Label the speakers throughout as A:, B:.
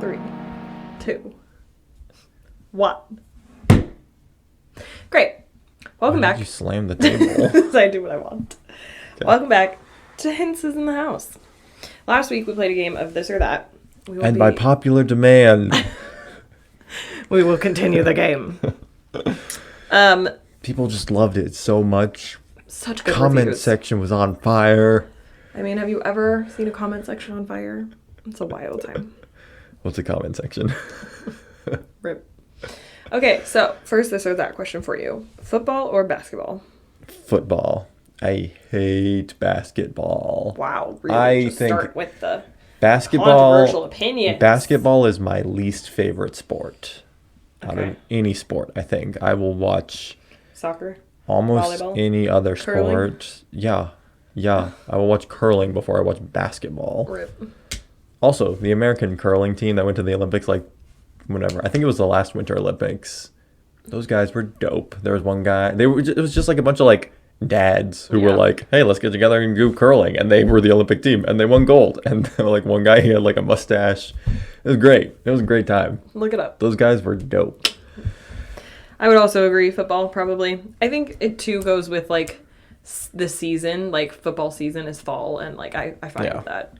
A: 3, 2, 1. Great. Welcome back.
B: You slam the table.
A: I do what I want. Okay. Welcome back to Hintzes in the House. Last week we played a game of this or that.
B: By popular demand,
A: we will continue the game.
B: People just loved it so much.
A: Such good
B: comment
A: reviews.
B: section was on fire.
A: I mean, have you ever seen a comment section on fire? It's a wild time.
B: What's a comment section?
A: Rip. Okay, so first this or that question for you. Football or basketball?
B: Football. I hate basketball.
A: Wow, really?
B: I
A: Just
B: think
A: start with the
B: controversial
A: opinions.
B: Basketball is my least favorite sport. Out of any sport, I think. I will watch
A: soccer,
B: almost
A: volleyball?
B: any other
A: Curling?
B: sport. Yeah. I will watch curling before I watch basketball.
A: Rip.
B: Also, the American curling team that went to the Olympics, whenever. I think it was the last Winter Olympics. Those guys were dope. There was one guy. It was just like a bunch of dads who were like, hey, let's get together and do curling. And they were the Olympic team. And they won gold. And one guy, he had a mustache. It was great. It was a great time.
A: Look it up.
B: Those guys were dope.
A: I would also agree, football, probably. I think it, too, goes with, the season. Football season is fall. And, I find that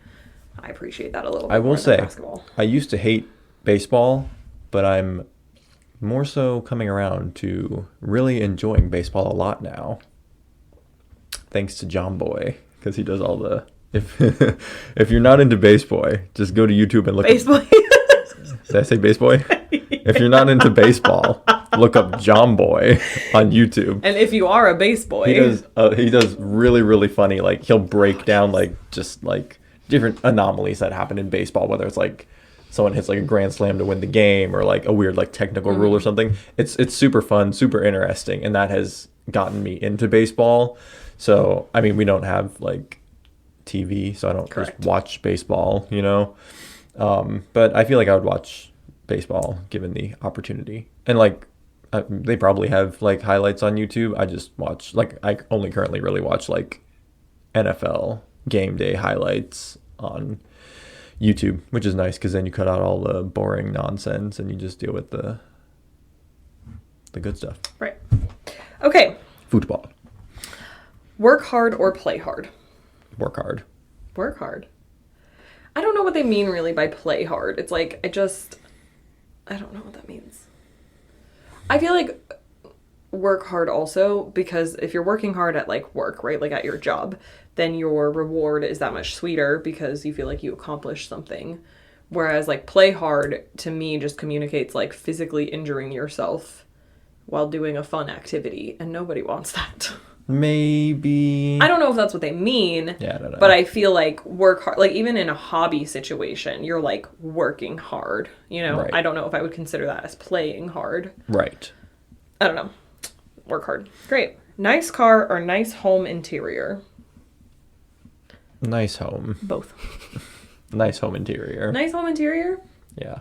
A: I appreciate that a little bit
B: I will
A: more
B: say,
A: than basketball.
B: I used to hate baseball, but I'm more so coming around to really enjoying baseball a lot now. Thanks to John Boy, because he does all the... If you're not into baseball, just go to YouTube and look
A: Baseball?
B: Did I say baseball? If you're not into baseball, look up John Boy on YouTube.
A: And if you are a baseball,
B: he does really, really funny. He'll break down different anomalies that happen in baseball, whether it's someone hits a grand slam to win the game or a weird technical rule or something. It's super fun, super interesting, and that has gotten me into baseball. So I mean, we don't have TV, so I don't just watch baseball, but I feel like I would watch baseball given the opportunity. And they probably have highlights on YouTube. I just watch I only currently really watch NFL game day highlights on YouTube, which is nice because then you cut out all the boring nonsense and you just deal with the good stuff.
A: Right. Okay.
B: Football.
A: Work hard or play hard?
B: Work hard.
A: Work hard. I don't know what they mean really by play hard. It's I don't know what that means. I feel like work hard also, because if you're working hard at work, right, at your job, then your reward is that much sweeter because you feel like you accomplished something. Whereas play hard to me just communicates physically injuring yourself while doing a fun activity, and nobody wants that.
B: Maybe.
A: I don't know if that's what they mean.
B: Yeah, I don't know.
A: But I feel work hard, even in a hobby situation, you're working hard, Right. I don't know if I would consider that as playing hard.
B: Right.
A: I don't know. Work hard. Great. Nice car or nice home interior?
B: Nice home.
A: Both.
B: Nice home interior.
A: Nice home interior?
B: Yeah.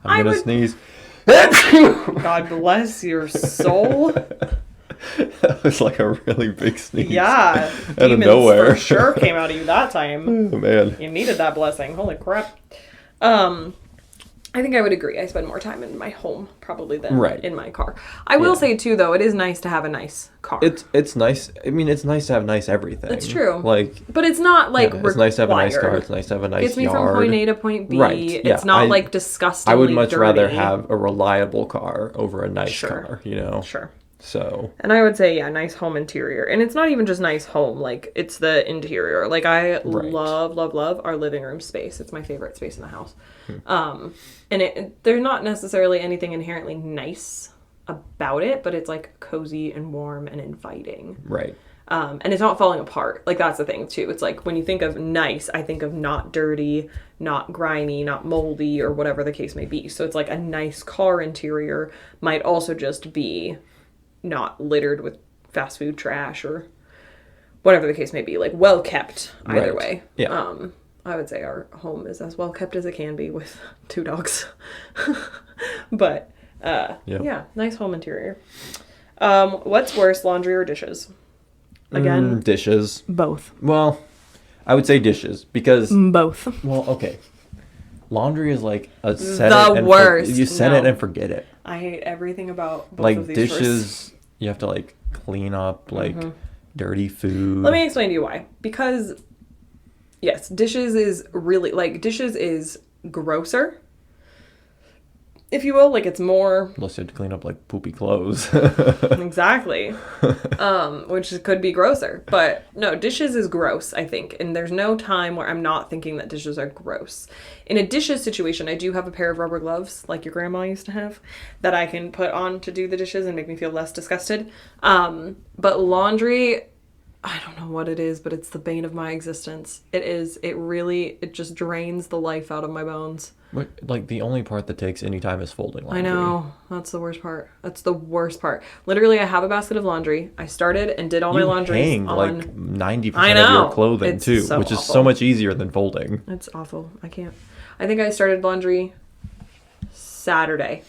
B: I'm going to sneeze.
A: God bless your soul.
B: That was a really big sneeze.
A: Yeah.
B: Out of nowhere.
A: For sure came out of you that time.
B: Oh, man.
A: You needed that blessing. Holy crap. I think I would agree. I spend more time in my home probably than in my car. I will say too, though, it is nice to have a nice car.
B: It's nice. I mean, it's nice to have nice everything.
A: It's true.
B: But
A: it's not
B: it's nice to have a nice car. It's nice to have a nice yard.
A: Gets me from point A to point B.
B: Right.
A: It's not disgustingly
B: I would much
A: dirty.
B: rather have a reliable car over a nice car.
A: Sure.
B: So.
A: And I would say, nice home interior. And it's not even just nice home. It's the interior. I love, love, love our living room space. It's my favorite space in the house. And there's not necessarily anything inherently nice about it, but it's cozy and warm and inviting.
B: Right.
A: And it's not falling apart. That's the thing too. It's when you think of nice, I think of not dirty, not grimy, not moldy, or whatever the case may be. So it's a nice car interior might also just be not littered with fast food trash or whatever the case may be, well kept either way.
B: Yeah.
A: I would say our home is as well kept as it can be with 2 dogs. But nice home interior. What's worse, laundry or dishes? Again,
B: dishes.
A: Both.
B: Well, I would say dishes because
A: both.
B: Well, okay. laundry is like a set
A: The
B: it and
A: worst.
B: you set
A: No.
B: it and forget it.
A: I hate everything about both
B: Like
A: of these
B: dishes, you have to like clean up like dirty food.
A: Let me explain to you why. Because, yes, dishes is really, like, dishes is grosser, if you will. Like, it's more...
B: Unless you have to clean up like poopy clothes.
A: Exactly. Which could be grosser. But no, dishes is gross, I think. And there's no time where I'm not thinking that dishes are gross. In a dishes situation, I do have a pair of rubber gloves, like your grandma used to have, that I can put on to do the dishes and make me feel less disgusted. But laundry, I don't know what it is, but it's the bane of my existence. It is. It just drains the life out of my bones.
B: But, like, the only part that takes any time is folding laundry.
A: I know. That's the worst part. That's the worst part. Literally, I have a basket of laundry. I started and did all my laundry
B: hang
A: on...
B: like 90%
A: I
B: of
A: know.
B: your clothing,
A: It's
B: too,
A: so
B: which is
A: awful.
B: so much easier than folding.
A: It's awful. I can't. I think I started laundry Saturday.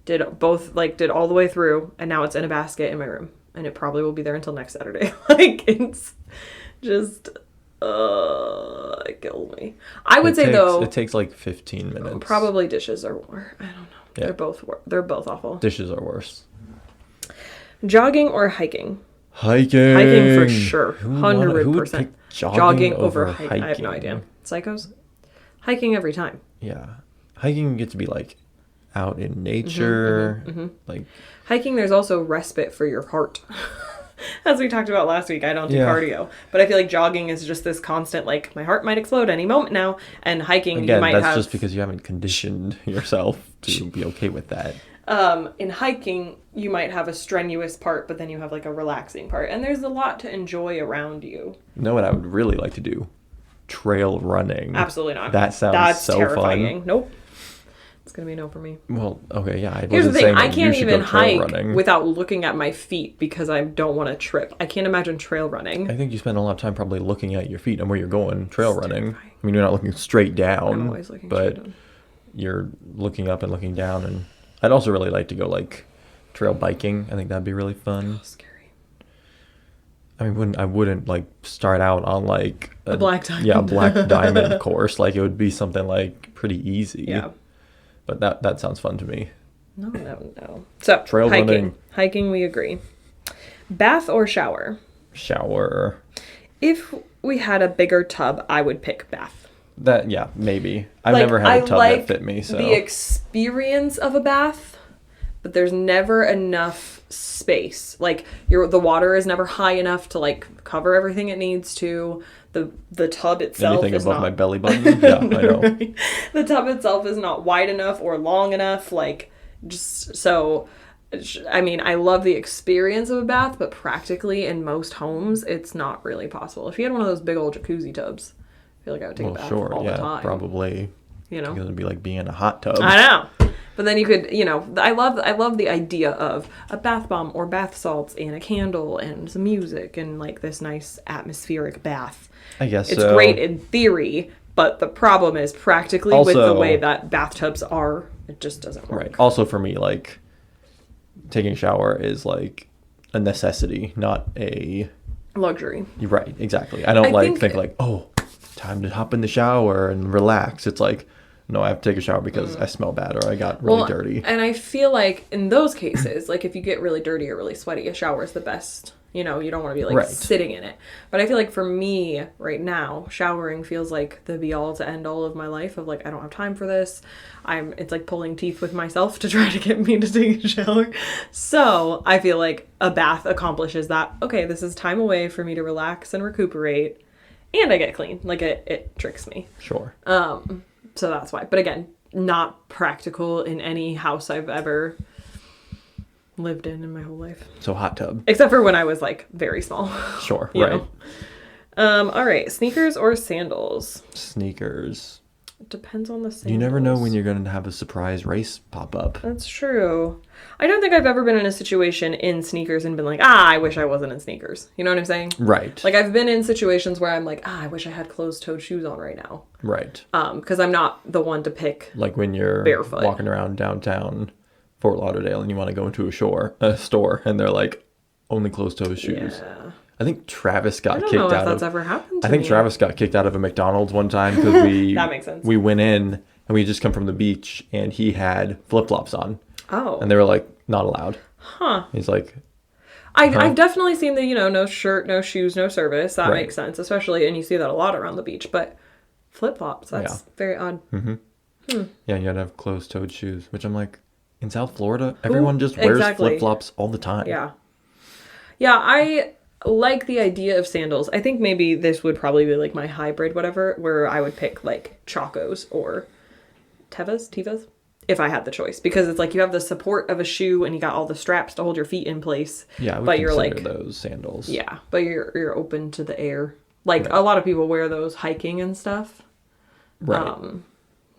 A: Did all the way through, and now it's in a basket in my room. And it probably will be there until next Saturday. Like, it's just... it kills me. I would say, though...
B: It takes like 15 minutes.
A: Probably dishes are... I don't know.
B: Yeah.
A: They're both awful.
B: Dishes are worse.
A: Jogging or hiking?
B: Hiking.
A: Hiking for sure.
B: Who
A: 100%.
B: would pick
A: Jogging over hiking. I have no idea. Psychos? Hiking every time.
B: Yeah. Hiking you get to be like out in nature. Like
A: hiking, there's also respite for your heart. As we talked about last week, I don't do cardio. But I feel like jogging is just this constant, like, my heart might explode any moment now. And hiking,
B: again,
A: you might
B: that's
A: have...
B: just because you haven't conditioned yourself to be okay with that.
A: In hiking, you might have a strenuous part, but then you have, like, a relaxing part. And there's a lot to enjoy around you.
B: You know what I would really like to do? Trail running.
A: Absolutely not.
B: That sounds
A: That's
B: so
A: terrifying.
B: fun.
A: Nope. It's going to be a no for me.
B: Well, okay, yeah. I
A: Here's the
B: wasn't
A: thing.
B: saying
A: I
B: that you
A: can't
B: should
A: even
B: go trail
A: hike
B: running.
A: without looking at my feet because I don't want to trip. I can't imagine trail running.
B: I think you spend a lot of time probably looking at your feet and where you're going trail
A: It's
B: running.
A: terrifying.
B: I mean, you're not looking straight down.
A: I'm always looking
B: but
A: straight down.
B: You're looking up and looking down. And I'd also really like to go, like, trail biking. I think that'd be really fun.
A: Oh, scary.
B: I mean, I wouldn't like start out on like
A: The black diamond.
B: Yeah, black diamond course. Like it would be something like pretty easy.
A: Yeah.
B: But that sounds fun to me.
A: No. So
B: Trail
A: hiking.
B: running.
A: Hiking, we agree. Bath or shower?
B: Shower.
A: If we had a bigger tub, I would pick bath.
B: That yeah, maybe. I've
A: Like,
B: never had a tub
A: like
B: that fit me, so
A: the experience of a bath, but there's never enough space. Like the water is never high enough to like cover everything it needs to. The tub itself
B: anything
A: is
B: above
A: not
B: my belly button. Yeah, I know.
A: Right? The tub itself is not wide enough or long enough. Like just so. I mean, I love the experience of a bath, but practically in most homes, it's not really possible. If you had one of those big old jacuzzi tubs, I feel like I would take a bath all the time.
B: Probably.
A: You know,
B: Because it'd be like being in a hot tub.
A: I know. But then you could, I love the idea of a bath bomb or bath salts and a candle and some music and like this nice atmospheric bath.
B: I guess
A: it's
B: so.
A: great in theory, but the problem is practically with the
B: Also-
A: way that bathtubs are, it just doesn't work.
B: Right. Also for me, like taking a shower is like a necessity, not a
A: Luxury.
B: You're right, exactly. I don't
A: I think-
B: think like, oh, time to hop in the shower and relax. It's like, no, I have to take a shower because I smell bad or I got really dirty.
A: And I feel like in those cases, like if you get really dirty or really sweaty, a shower is the best. You don't want to be like
B: Right.
A: sitting in it. But I feel like for me right now, showering feels like the be all to end all of my life of like, I don't have time for this. It's like pulling teeth with myself to try to get me to take a shower. So I feel like a bath accomplishes that. Okay, this is time away for me to relax and recuperate. And I get clean. Like it tricks me.
B: Sure.
A: So that's why. But again, not practical in any house I've ever lived in my whole life.
B: So hot tub.
A: Except for when I was like very small.
B: Sure.
A: You
B: Right.
A: know? All right. Sneakers or sandals?
B: Sneakers.
A: It depends on the sandals.
B: You never know when you're going to have a surprise race pop up.
A: That's true. I don't think I've ever been in a situation in sneakers and been like, I wish I wasn't in sneakers. You know what I'm saying?
B: Right.
A: Like I've been in situations where I'm like, I wish I had closed-toed shoes on right now.
B: Right.
A: Because I'm not the one to pick.
B: Like when you're
A: Barefoot.
B: walking around downtown Fort Lauderdale and you want to go into a store and they're like, only closed-toe shoes.
A: Yeah.
B: I think Travis got
A: I don't
B: kicked
A: know if
B: out
A: that's
B: of...
A: ever happened to
B: I think
A: me.
B: Travis got kicked out of a McDonald's one time because we
A: That makes sense.
B: we went in and we had just come from the beach, and he had flip-flops on,
A: Oh.
B: and they were like not allowed.
A: Huh.
B: He's like,
A: I've definitely seen the, no shirt, no shoes, no service. That
B: Right.
A: makes sense, especially, and you see that a lot around the beach. But flip-flops, that's very odd.
B: yeah, you had to have closed-toed shoes, which I'm like, in South Florida, everyone just wears
A: exactly.
B: flip-flops all the time.
A: Yeah. Yeah, I like the idea of sandals. I think maybe this would probably be like my hybrid whatever, where I would pick like Chacos or Tevas, if I had the choice. Because it's like you have the support of a shoe and you got all the straps to hold your feet in place.
B: Yeah, I would
A: but you're
B: consider
A: like
B: those sandals.
A: Yeah, but you're open to the air. Like a lot of people wear those hiking and stuff.
B: Right.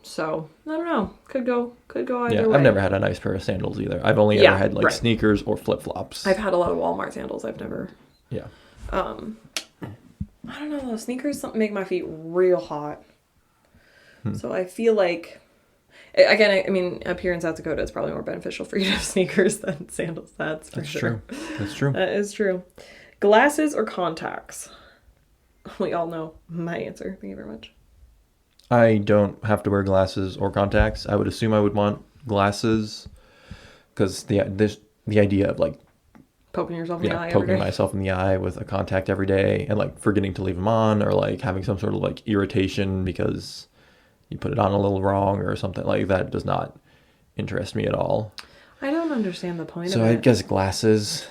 A: So I don't know. Could go either
B: Yeah,
A: way.
B: I've never had a nice pair of sandals either. I've only ever had like sneakers or flip-flops.
A: I've had a lot of Walmart sandals. I've never.
B: Yeah.
A: I don't know. Those sneakers make my feet real hot. So I feel like, again, I mean, up here in South Dakota, it's probably more beneficial for you to have sneakers than sandals. That's for sure.
B: True. That's true.
A: That is true. Glasses or contacts? We all know my answer. Thank you very much.
B: I don't have to wear glasses or contacts. I would assume I would want glasses because the idea of like
A: Poking yourself in the eye every
B: poking
A: day.
B: myself in the eye with a contact every day and like forgetting to leave them on or like having some sort of like irritation because you put it on a little wrong or something like that does not interest me at all.
A: I don't understand the point
B: So
A: of it.
B: I guess glasses,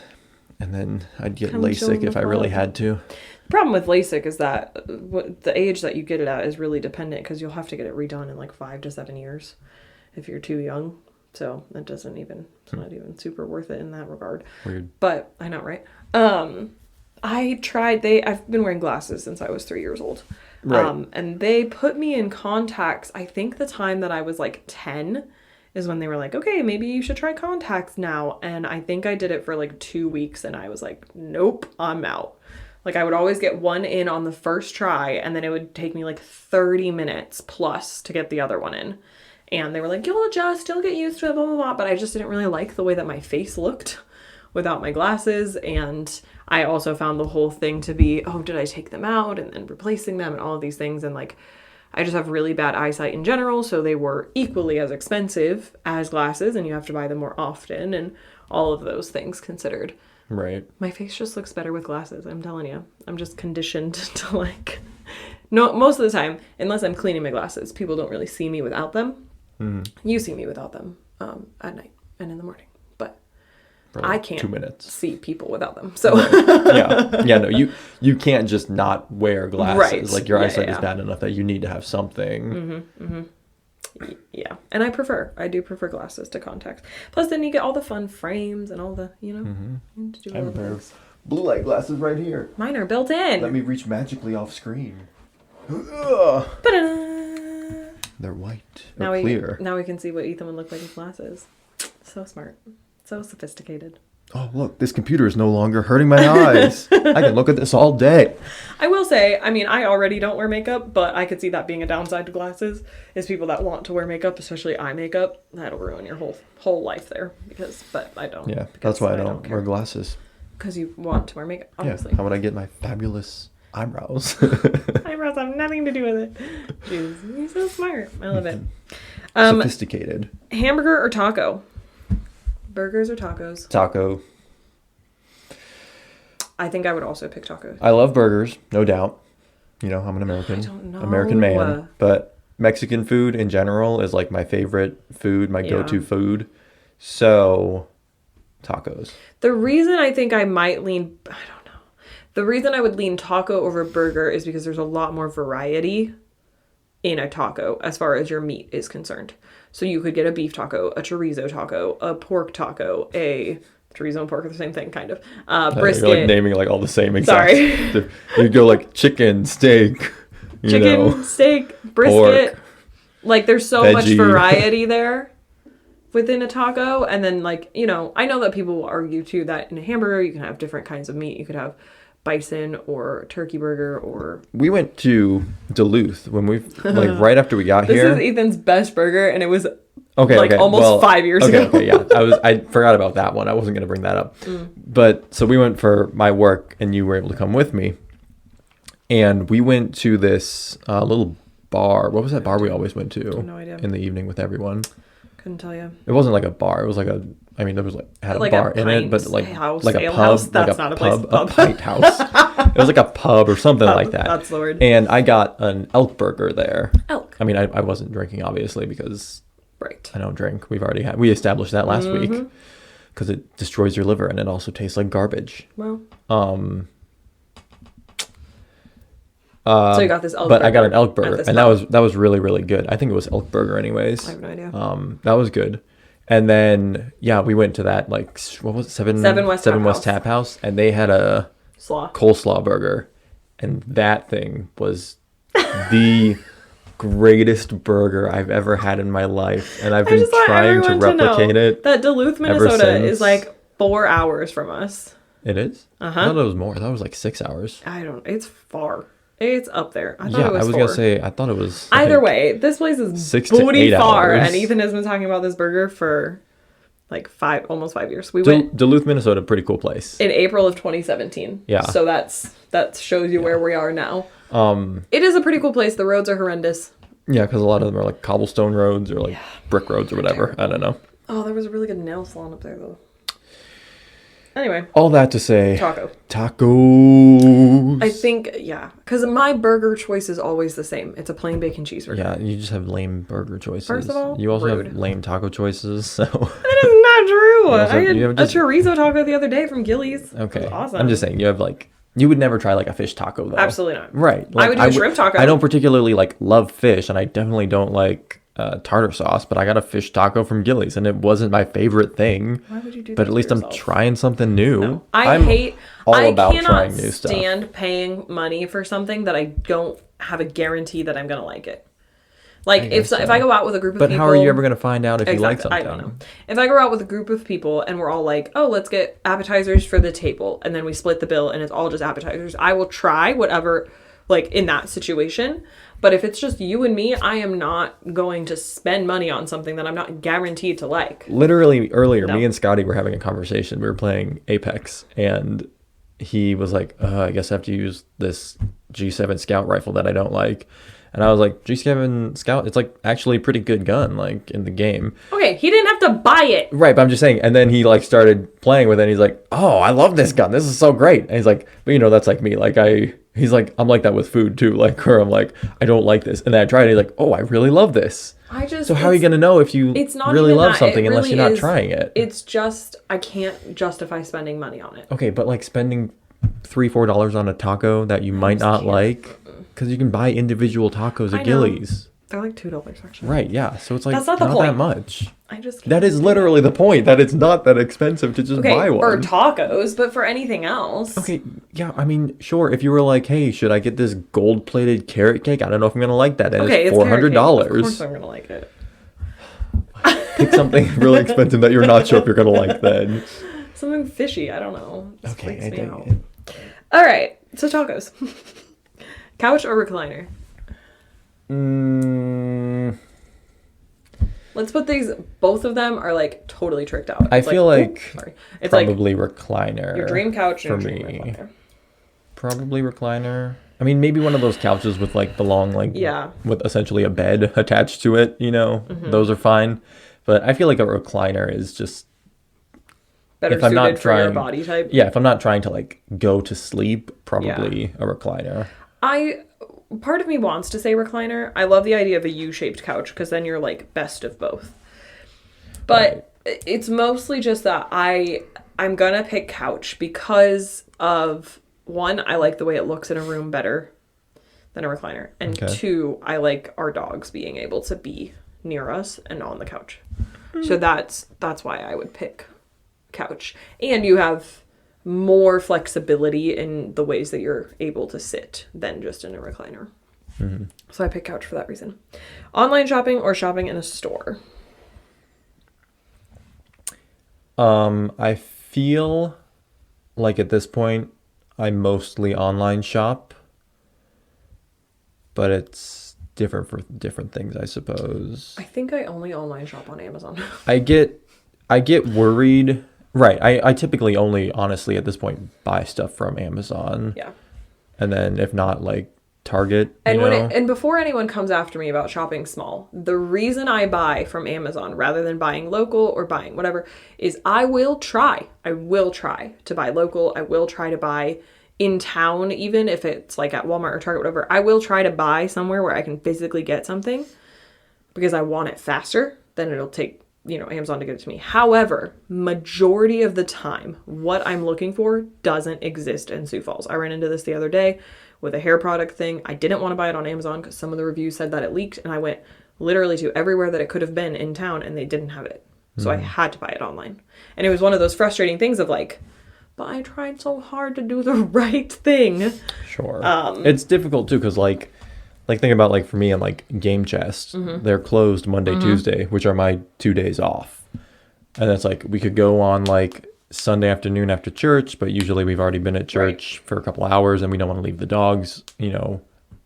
B: and then I'd get
A: Come show
B: LASIK
A: them
B: if
A: the
B: I really
A: fun.
B: had to.
A: The problem with LASIK is that the age that you get it at is really dependent because you'll have to get it redone in like 5 to 7 years if you're too young. So that doesn't even, it's not even super worth it in that regard.
B: Weird.
A: But I know, right? I've been wearing glasses since I was 3 years old.
B: Right.
A: And they put me in contacts. I think the time that I was like 10 is when they were like, okay, maybe you should try contacts now. And I think I did it for like 2 weeks and I was like, nope, I'm out. Like I would always get one in on the first try and then it would take me like 30 minutes plus to get the other one in. And they were like, you'll adjust, you'll get used to it, blah, blah, blah. But I just didn't really like the way that my face looked without my glasses. And I also found the whole thing to be, oh, did I take them out and then replacing them and all of these things. And like, I just have really bad eyesight in general. So they were equally as expensive as glasses and you have to buy them more often and all of those things considered.
B: Right.
A: My face just looks better with glasses. I'm telling you. I'm just conditioned to like, no, most of the time, unless I'm cleaning my glasses, people don't really see me without them. You see me without them at night and in the morning, but
B: For like
A: I can't
B: 2 minutes.
A: see people without them. So
B: Yeah. No, you can't just not wear glasses.
A: Right.
B: Like your
A: Yeah,
B: eyesight
A: yeah,
B: is bad enough that you need to have something.
A: yeah, and I do prefer glasses to contacts. Plus, then you get all the fun frames and all the, you need to do
B: I
A: all
B: have a
A: the
B: pair of
A: things.
B: blue light glasses right here.
A: Mine are built in.
B: Let me reach magically off screen. Ugh.
A: Ta-da!
B: They're white
A: Now
B: or clear.
A: now we can see what Ethan would look like with glasses. So smart. So sophisticated.
B: Oh, look, this computer is no longer hurting my eyes. I can look at this all day.
A: I will say, I mean, I already don't wear makeup, but I could see that being a downside to glasses is people that want to wear makeup, especially eye makeup. That'll ruin your whole life there but I don't.
B: Yeah,
A: because
B: that's why I don't wear glasses.
A: Because you want to wear makeup, obviously.
B: Yeah, how would I get my fabulous eyebrows?
A: Eyebrows have nothing to do with it. Jeez, you're so smart. I love it.
B: Sophisticated.
A: Hamburger or taco? Burgers or tacos?
B: Taco.
A: I think I would also pick tacos.
B: I love burgers, no doubt. You know, I'm an American.
A: I don't know.
B: American man. But Mexican food in general is like my favorite food, my go-to food. So, tacos.
A: The reason I think I might lean, I don't know. The reason I would lean taco over burger is because there's a lot more variety in a taco as far as your meat is concerned. So you could get a beef taco, a chorizo taco, a pork taco, a chorizo and pork are the same thing, kind of. Brisket.
B: You're like naming like all the same exact.
A: Sorry.
B: You go like chicken, steak,
A: chicken, steak, brisket.
B: Pork,
A: like there's so much
B: veggie.
A: variety there within a taco. And then like, I know that people will argue too that in a hamburger you can have different kinds of meat. You could have bison or turkey burger or...
B: We went to Duluth when we like right after we got here.
A: This is Ethan's best burger and it was
B: Okay.
A: almost 5 years ago.
B: Okay, yeah. I forgot about that one. I wasn't gonna bring that up. But so we went for my work and you were able to come with me. And we went to this little bar. What was that bar we always went to?
A: No idea.
B: In the evening with everyone.
A: Couldn't tell you.
B: It wasn't like a bar. It was like a. I mean, there was had a
A: Like
B: bar
A: a
B: in it, but
A: pint
B: like
A: house,
B: like a
A: ale
B: pub,
A: house?
B: like
A: That's
B: a
A: not a place,
B: pub,
A: a
B: a pint house. It was like a pub or something like that.
A: That's the word.
B: And I got an elk burger there.
A: Elk.
B: I mean, I wasn't drinking obviously because
A: Right.
B: I don't drink. We established that last week because it destroys your liver and it also tastes like garbage.
A: Well.
B: So
A: you got this elk
B: but
A: burger
B: I got an elk
A: at
B: burger,
A: this
B: and
A: pub.
B: that was really really good. I think it was elk burger, anyways.
A: I have no idea.
B: That was good. And then we went to that like what was it, Seven West Tap House, and they had a
A: Slaw.
B: coleslaw burger, and that thing was the greatest burger I've ever had in my life, and I've been trying to replicate it.
A: That Duluth, Minnesota
B: since.
A: is like 4 hours from us.
B: It is? I thought it was more. I thought it was like 6 hours.
A: I don't. It's far. It's up there. I thought
B: Yeah,
A: it was
B: I was
A: 4.
B: gonna say I thought it was.
A: Either way, this place is
B: 6 to 8
A: booty far,
B: hours.
A: and Ethan has been talking about this burger for like almost 5 years. We went
B: Duluth, Minnesota, pretty cool place.
A: in April of 2017.
B: Yeah.
A: So that shows you where we are now. It is a pretty cool place. The roads are horrendous.
B: Yeah, because a lot of them are like cobblestone roads or like brick roads or whatever. I don't know.
A: Oh, there was a really good nail salon up there though. Anyway.
B: All that to say,
A: Tacos.
B: I
A: I think, because my burger choice is always the same. It's a plain bacon cheeseburger.
B: Yeah, you just have lame burger choices.
A: First of all,
B: you also
A: rude.
B: have lame taco choices. So
A: That is not true.
B: also-
A: I had
B: you have
A: a
B: just-
A: chorizo taco the other day from Gillies.
B: okay,
A: It was awesome.
B: I'm just saying you have like you would never try like a fish taco though.
A: Absolutely not.
B: Right.
A: I would do a shrimp taco.
B: I don't particularly like love fish, and I definitely don't like tartar sauce. But I got a fish taco from Gillies, and it wasn't my favorite thing.
A: Why would you do that?
B: But at least I'm trying something new.
A: No.
B: I'm all
A: I
B: about
A: cannot
B: trying new stuff.
A: stand paying money for something that I don't have a guarantee that I'm gonna like it. Like if I go out with a group of
B: But
A: people.
B: how are you ever going to find out if you like something?
A: I don't know. If I go out with a group of people and we're all like, oh, let's get appetizers for the table, and then we split the bill and it's all just appetizers, I will try whatever, like in that situation. But if it's just you and me, I am not going to spend money on something that I'm not guaranteed to like.
B: Literally earlier,
A: No.
B: me and Scotty were having a conversation. We were playing Apex, and he was like, I guess I have to use this G7 Scout rifle that I don't like. And I was like, G7 Scout, it's like actually a pretty good gun, like in the game.
A: Okay, he didn't have to buy it.
B: Right, but I'm just saying. And then he like started playing with it, and he's like, oh, I love this gun. This is so great. And he's like, but that's like me. Like he's like, I'm like that with food too. Like where I'm like, I don't like this. And then I tried it, and he's like, oh, I really love this. So how are you going to know if you really love something unless you're not trying it?
A: It's just, I can't justify spending money on it.
B: Okay, but like spending $3-4 on a taco that you might not like, because you can buy individual tacos at Gillies.
A: They're like $2 actually.
B: Right, yeah. So it's like
A: That's not the
B: not
A: point.
B: that much.
A: I just can't.
B: That is literally the point, that it's not that expensive to just buy one.
A: For tacos, but for anything else.
B: Okay, yeah, I mean, sure, if you were like, hey, should I get this gold-plated carrot cake? I don't know if I'm going to like that. And it's $400.
A: Of course I'm going to like it.
B: Pick something really expensive that you're not sure if you're going to like then.
A: Something fishy, I don't know. This
B: Okay,
A: freaks me out. All right, so tacos. Couch or recliner? Let's put these. Both of them are like totally tricked out.
B: I feel like
A: sorry. It's
B: probably recliner.
A: your dream couch and
B: for
A: your dream
B: me.
A: recliner.
B: Probably recliner. I mean, maybe one of those couches with like the long, like, with essentially a bed attached to it, those are fine. But I feel like a recliner is just
A: better suited for your body type.
B: Yeah, if I'm not trying to like go to sleep, probably a recliner.
A: Part of me wants to say recliner. I love the idea of a U-shaped couch because then you're like best of both. But it's mostly just that I'm gonna pick couch because of, one, I like the way it looks in a room better than a recliner, and two, I like our dogs being able to be near us and on the couch. So that's why I would pick couch. And you have more flexibility in the ways that you're able to sit than just in a recliner. So I pick couch for that reason. Online shopping or shopping in a store?
B: I feel like at this point I mostly online shop, but it's different for different things, I suppose.
A: I think I only online shop on Amazon.
B: I get worried. Right. I typically only, honestly, at this point, buy stuff from Amazon.
A: Yeah.
B: And then if not, like, Target,
A: And
B: you know?
A: and before anyone comes after me about shopping small, the reason I buy from Amazon rather than buying local or buying whatever is I will try. I will try to buy local. I will try to buy in town, even if it's like at Walmart or Target, whatever. I will try to buy somewhere where I can physically get something because I want it faster than it'll take, Amazon to get it to me. However, majority of the time, what I'm looking for doesn't exist in Sioux Falls. I ran into this the other day with a hair product thing. I didn't want to buy it on Amazon because some of the reviews said that it leaked, and I went literally to everywhere that it could have been in town and they didn't have it. So I had to buy it online. And it was one of those frustrating things of like, but I tried so hard to do the right thing.
B: Sure. It's difficult too because like think about like for me and like Game Chest, they're closed Monday, Tuesday, which are my 2 days off. And it's like we could go on like Sunday afternoon after church, but usually we've already been at church for a couple hours and we don't want to leave the dogs,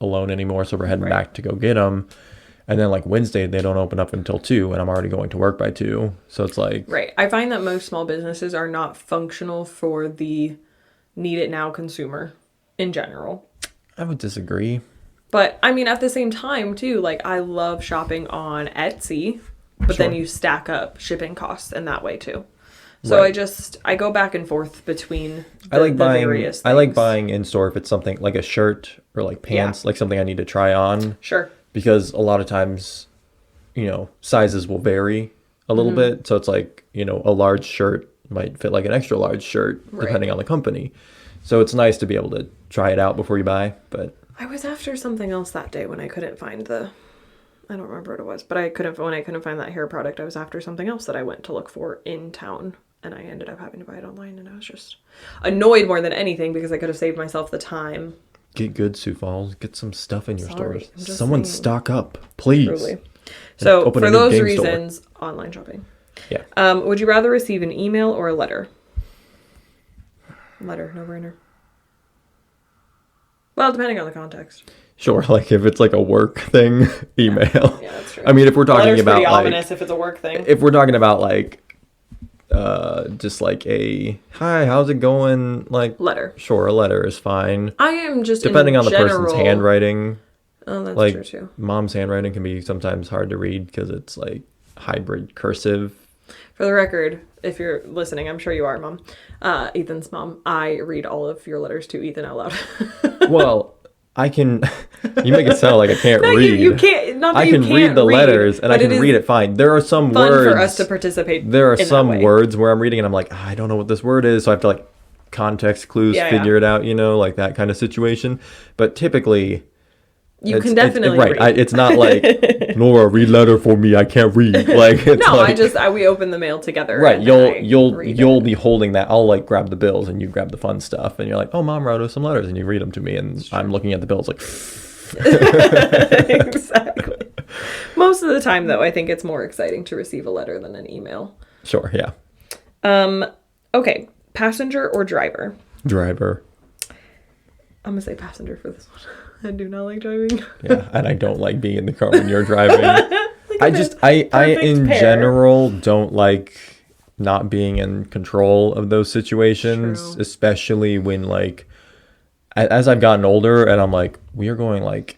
B: alone anymore. So we're heading back to go get them. And then like Wednesday, they don't open up until 2 and I'm already going to work by 2. So it's like...
A: Right. I find that most small businesses are not functional for the need it now consumer in general.
B: I would disagree.
A: But I mean, at the same time too, like I love shopping on Etsy, but then you stack up shipping costs in that way too. So I go back and forth between the various things.
B: I like buying in store if it's something like a shirt or like pants, like something I need to try on.
A: Sure.
B: Because a lot of times, sizes will vary a little bit. So it's like, a large shirt might fit like an extra large shirt depending on the company. So it's nice to be able to try it out before you buy. But
A: I was after something else that day when I couldn't find I don't remember what it was, but when I couldn't find that hair product, I was after something else that I went to look for in town. And I ended up having to buy it online, and I was just annoyed more than anything because I could have saved myself the time.
B: Get good, Sioux Falls. Get some stuff in your stores.
A: I'm just
B: Someone
A: saying.
B: stock up, please.
A: Truly. So
B: Open
A: for
B: a new
A: those
B: game
A: reasons,
B: store.
A: online shopping.
B: Yeah.
A: Would you rather receive an email or a letter? Letter, no brainer. Well, depending on the context.
B: Sure, like if it's like a work thing, email.
A: Yeah, that's true.
B: I mean, if we're talking
A: Letter's
B: about
A: pretty
B: like,
A: ominous if it's a work thing.
B: if we're talking about like, just like a hi, how's it going? Like
A: Letter.
B: Sure, a letter is fine.
A: I am just
B: depending on the
A: general...
B: person's handwriting.
A: Oh, that's
B: like,
A: true too.
B: Mom's handwriting can be sometimes hard to read because it's like hybrid cursive.
A: For the record, if you're listening, I'm sure you are, Mom. Ethan's mom. I read all of your letters to Ethan out loud.
B: Well, I can. You make it sound like I can't
A: no,
B: read.
A: You can't. Not that
B: I can read the letters and I can read it fine. There are some
A: fun
B: words
A: for us to participate.
B: There are
A: in
B: some
A: that way.
B: words where I'm reading and I'm like, I don't know what this word is, so I have to like context clues, figure it out. Like that kind of situation. But typically,
A: you can definitely
B: read. It's not like Nora, read letter for me. I can't read. Like it's
A: no,
B: like,
A: we open the mail together.
B: Right.
A: And
B: You'll be holding that. I'll like grab the bills and you grab the fun stuff and you're like, oh, Mom wrote us some letters and you read them to me and I'm looking at the bills like.
A: Exactly. Most of the time, though, I think it's more exciting to receive a letter than an email.
B: Sure. Yeah.
A: Okay. Passenger or driver?
B: Driver.
A: I'm gonna say passenger for this one. I do not like driving.
B: Yeah, and I don't like being in the car when you're driving. I in general don't like not being in control of those situations,
A: True.
B: especially when like as I've gotten older and I'm like, we are going like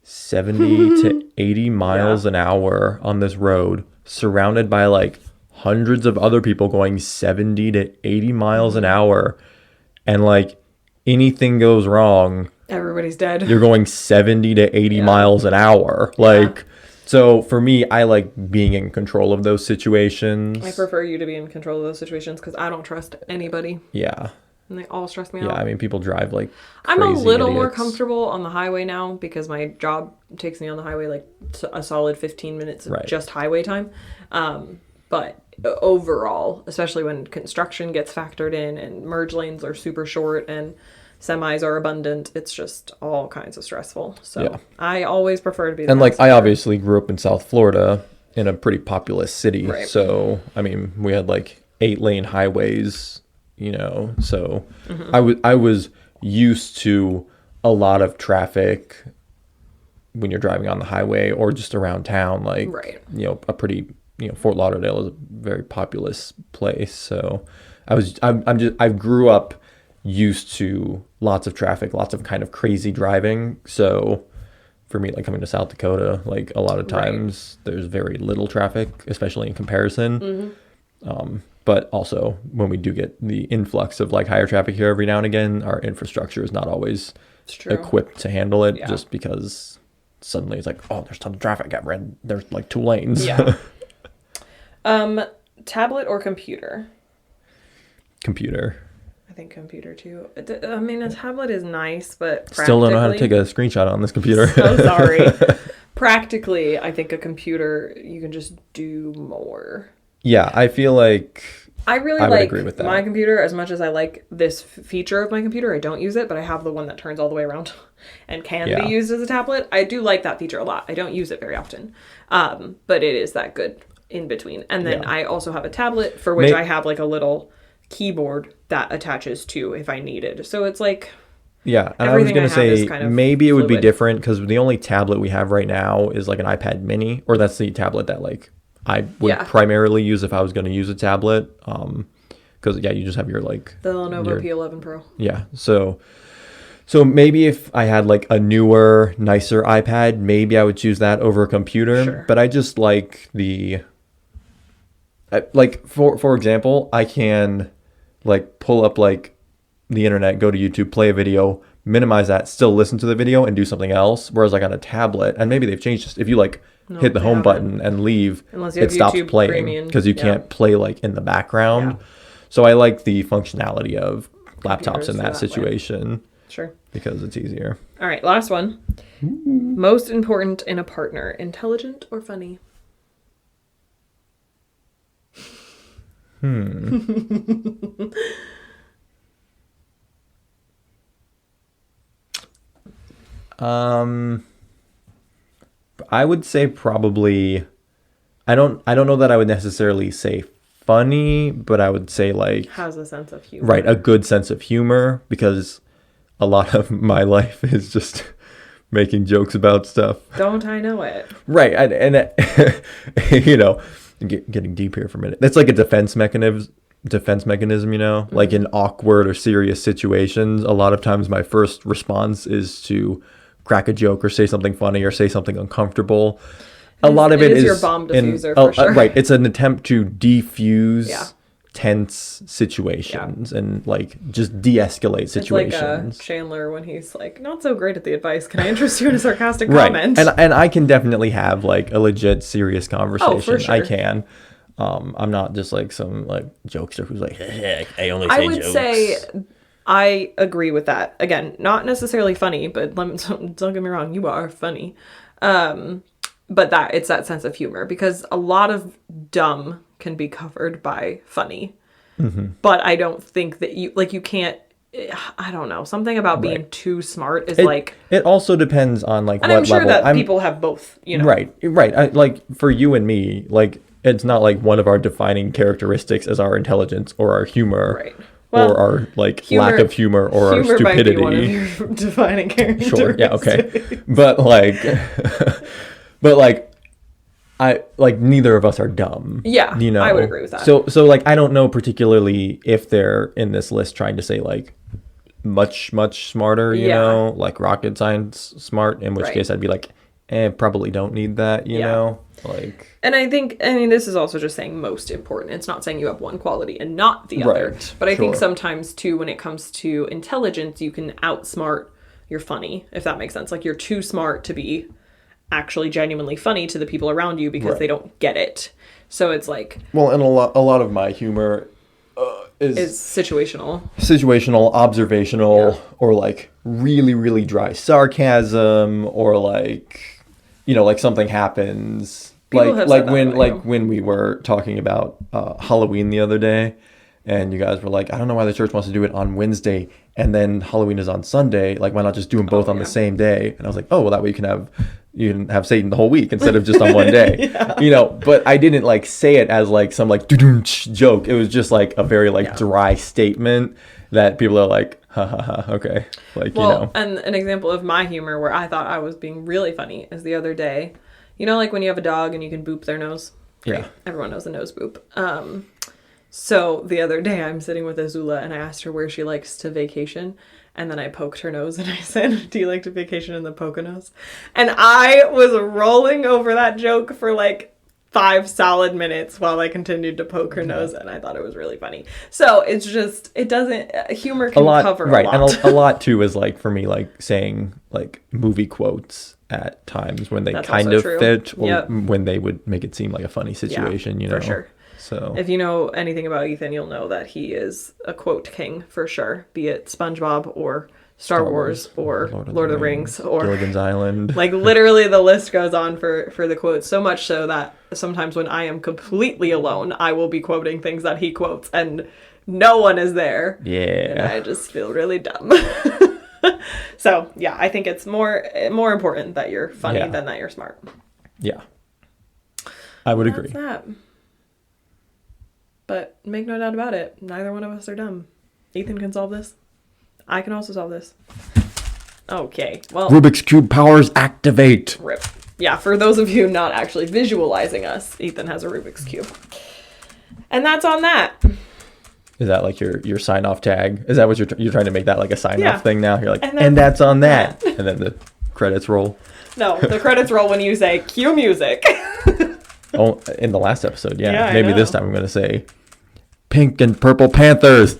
B: 70 to 80 miles an hour on this road, surrounded by like hundreds of other people going 70 to 80 miles an hour. And like anything goes wrong,
A: everybody's dead.
B: You're going 70 to 80 miles an hour. Like, so for me, I like being in control of those situations.
A: I prefer you to be in control of those situations because I don't trust anybody.
B: Yeah.
A: And they all stress me out.
B: Yeah, I mean, people drive like
A: I'm a little
B: idiots.
A: more comfortable on the highway now because my job takes me on the highway like a solid 15 minutes of just highway time. But overall, especially when construction gets factored in and merge lanes are super short and semis are abundant, it's just all kinds of stressful. So I always prefer to be the
B: And like, I
A: passenger.
B: obviously grew up in South Florida in a pretty populous city.
A: Right.
B: So, I mean, we had like 8-lane highways, so I was used to a lot of traffic when you're driving on the highway or just around town, like, a pretty, Fort Lauderdale is a very populous place. So I grew up used to lots of traffic, lots of kind of crazy driving. So for me, like coming to South Dakota, like a lot of times there's very little traffic, especially in comparison. But also when we do get the influx of like higher traffic here every now and again, our infrastructure is not always equipped to handle it, just because suddenly it's like, oh, there's tons of traffic. I've read there's like 2 lanes.
A: Yeah. Tablet or computer?
B: Computer.
A: I think computer too. I mean, a tablet is nice, but
B: still don't know how to take a screenshot on this computer.
A: So sorry. Practically, I think a computer, you can just do more.
B: Yeah, I feel like
A: I really
B: would
A: like
B: agree with that.
A: My computer as much as I like this feature of my computer. I don't use it, but I have the one that turns all the way around and can be used as a tablet. I do like that feature a lot. I don't use it very often, but it is that good in between. And then I also have a tablet for which I have like a little keyboard that attaches to if I needed. So it's like
B: and I was going to say kind of maybe it would be different because the only tablet we have right now is like an iPad mini, or that's the tablet that like I would primarily use if I was going to use a tablet. Because you just have your like
A: the Lenovo P11 Pro.
B: Yeah. So maybe if I had like a newer, nicer iPad, maybe I would choose that over a computer.
A: Sure.
B: But I just like like for example, I can like pull up like the internet, go to YouTube, play a video, minimize that, still listen to the video and do something else. Whereas like on a tablet, and maybe they've changed this, if you like hit the home button and leave, it stops playing because you can't play like in the background. So I like the functionality of laptops in that situation.
A: Sure.
B: Because it's easier.
A: All right, last one. Most important in a partner, intelligent or funny?
B: I would say probably I don't know that I would necessarily say funny, but I would say like
A: has a sense of humor.
B: Right, a good sense of humor, because a lot of my life is just making jokes about stuff.
A: Don't I know it?
B: Right, and you know, getting deep here for a minute. That's like a defense mechanism, you know, like in awkward or serious situations. A lot of times my first response is to crack a joke or say something funny or say something uncomfortable. A lot of it is
A: your bomb diffuser, for sure.
B: Right, it's an attempt to defuse tense situations and like just de-escalate situations.
A: It's like Chandler when he's like, not so great at the advice. Can I interest you in a sarcastic comment?
B: And I can definitely have like a legit serious conversation.
A: Oh, for sure.
B: I can. I'm not just like some like jokester who's like, I only say jokes. I would say
A: I agree with that. Again, not necessarily funny, but don't get me wrong, you are funny. But it's that sense of humor, because a lot of dumb can be covered by funny. But I don't think that you can't, I don't know, something about being too smart is
B: it also depends on like
A: and
B: what
A: I'm sure
B: level.
A: that people have both, you know.
B: Right. Like for you and me, like it's not like one of our defining characteristics as our intelligence or our humor. Right. Well, or our like lack of humor or our stupidity. Humor might be one of your defining characteristics. Sure. Yeah. Okay. But I like neither of us are dumb.
A: Yeah.
B: You know.
A: I would agree with that.
B: So like I don't know particularly if they're in this list trying to say like much smarter. You know, like rocket science smart. In which case I'd be like, probably don't need that. You know. Like,
A: and I mean, this is also just saying most important. It's not saying you have one quality and not the other. But I think sometimes too, when it comes to intelligence, you can outsmart your funny, if that makes sense. Like you're too smart to be actually genuinely funny to the people around you because they don't get it. So it's like,
B: well, and a lot of my humor is situational, observational, or like really, really dry sarcasm, or like, you know, like something happens. Like when we were talking about Halloween the other day, and you guys were like, I don't know why the church wants to do it on Wednesday and then Halloween is on Sunday. Like, why not just do them both on the same day? And I was like, oh, well, that way you can have Satan the whole week instead of just on one day. You know, but I didn't like say it as like some like joke. It was just like a very like dry statement that people are like, ha ha ha, okay. Like, you know.
A: And an example of my humor where I thought I was being really funny is the other day. You know, like when you have a dog and you can boop their nose?
B: Yeah.
A: Everyone knows the nose boop. So the other day I'm sitting with Azula and I asked her where she likes to vacation. And then I poked her nose and I said, do you like to vacation in the Poconos? And I was rolling over that joke for like 5 solid minutes while I continued to poke her nose. And I thought it was really funny. So it's just, it doesn't, humor can cover
B: right,
A: a lot.
B: and a lot too is like for me like saying like movie quotes at times when they
A: That's
B: kind
A: also
B: of
A: true.
B: fit, or
A: Yep.
B: when they would make it seem like a funny situation, you know.
A: For sure.
B: So
A: If you know anything about Ethan, you'll know that he is a quote king for sure, be it SpongeBob or Star Wars or Lord of the Rings or
B: Gilligan's Island.
A: like literally the list goes on for the quotes, so much so that sometimes when I am completely alone, I will be quoting things that he quotes and no one is there. And
B: Yeah.
A: I just feel really dumb. So, yeah, I think it's more important that you're funny
B: Yeah.
A: than that you're smart.
B: Yeah. I would agree.
A: That's that. But make no doubt about it, neither one of us are dumb. Ethan can solve this. I can also solve this. Okay, well,
B: Rubik's Cube powers activate.
A: rip. Yeah, for those of you not actually visualizing us, Ethan has a Rubik's Cube. And that's on that.
B: Is that like your sign off tag? Is that what you're trying to make that like a sign
A: Yeah.
B: off thing now? You're like,
A: And
B: and,
A: then-
B: that's on that. And then the credits roll.
A: No, the credits roll when you say cue music.
B: Oh, in the last episode, yeah.
A: Yeah, I
B: Maybe this
A: know.
B: time I'm going to say Pink and Purple Panthers.